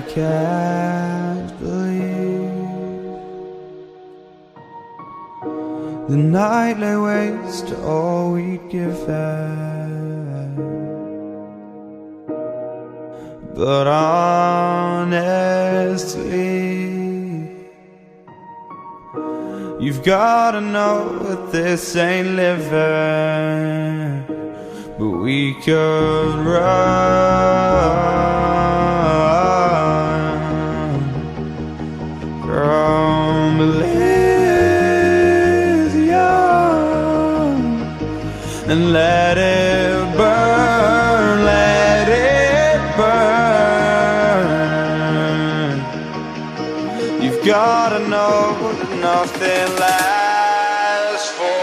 I can't believe the night lay waste to all we'd given. But honestly, you've gotta know that this ain't living. But we could run from Elysium and let it burn, let it burn. You've gotta know that nothing lasts forever.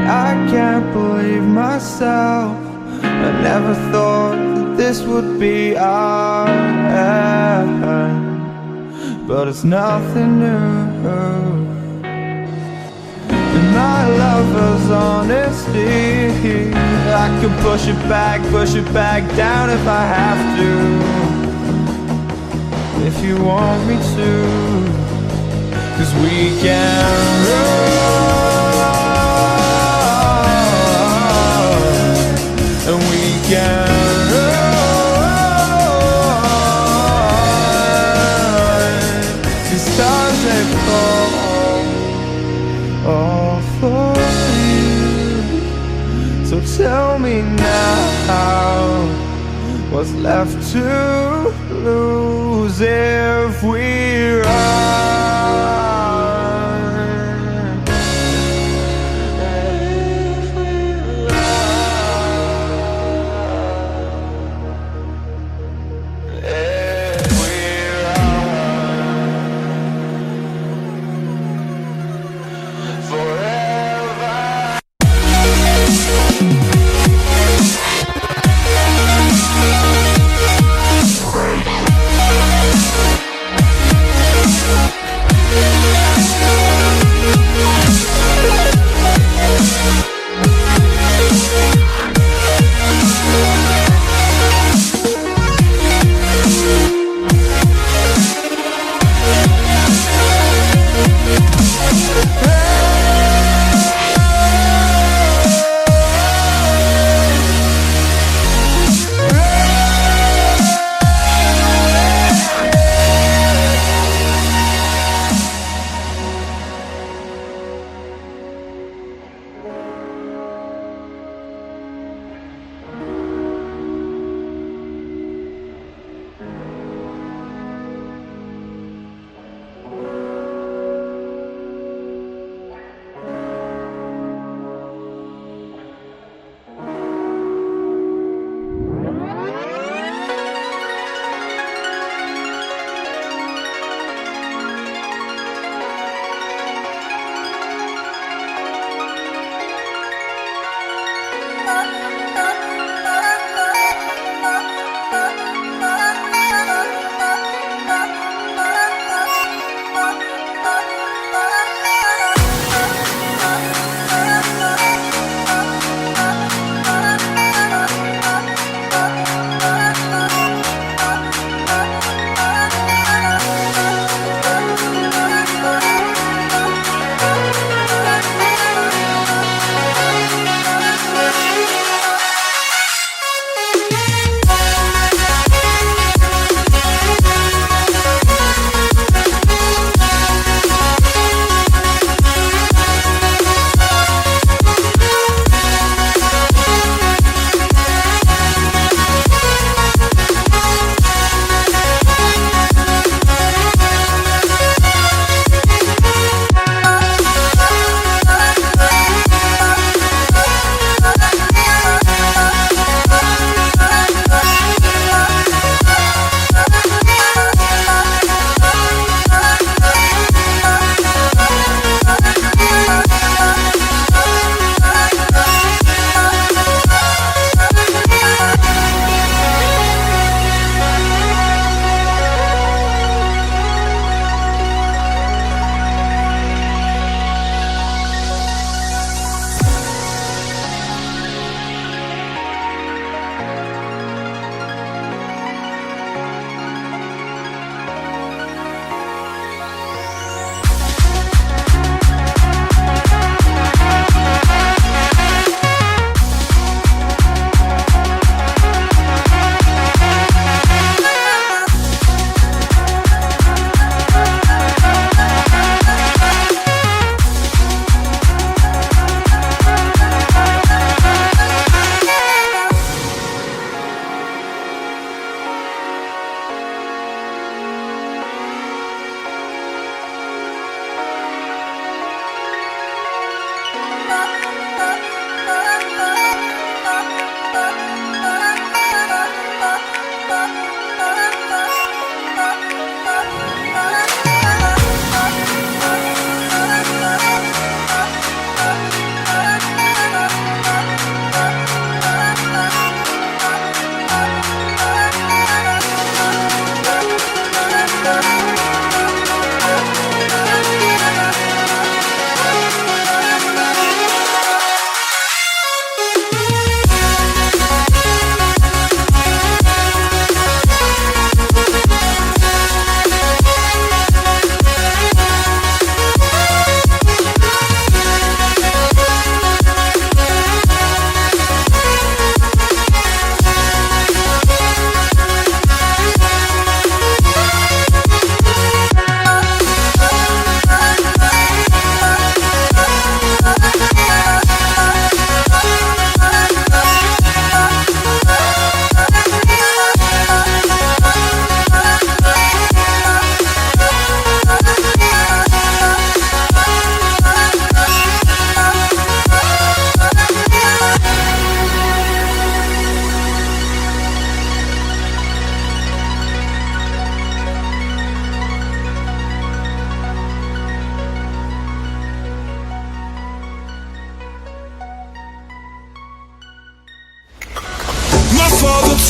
I can't believe myself. I never thought that this would be our end, but it's nothing new. And my lover's honesty, I could push it back down if I have to. If you want me to, 'cause we can run. And we can run. The stars they fall all for you. So tell me now, what's left to lose if we run? Yeah.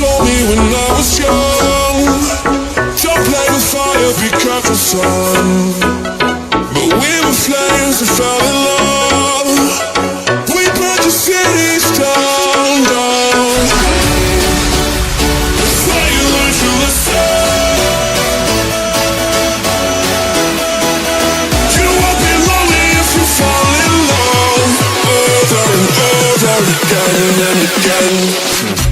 told me when I was young, don't play with fire, be careful, son. But we were flames that fell in love. We burned your cities down, down. That's why you learn to listen. You won't be lonely if you fall in love over and over again and again.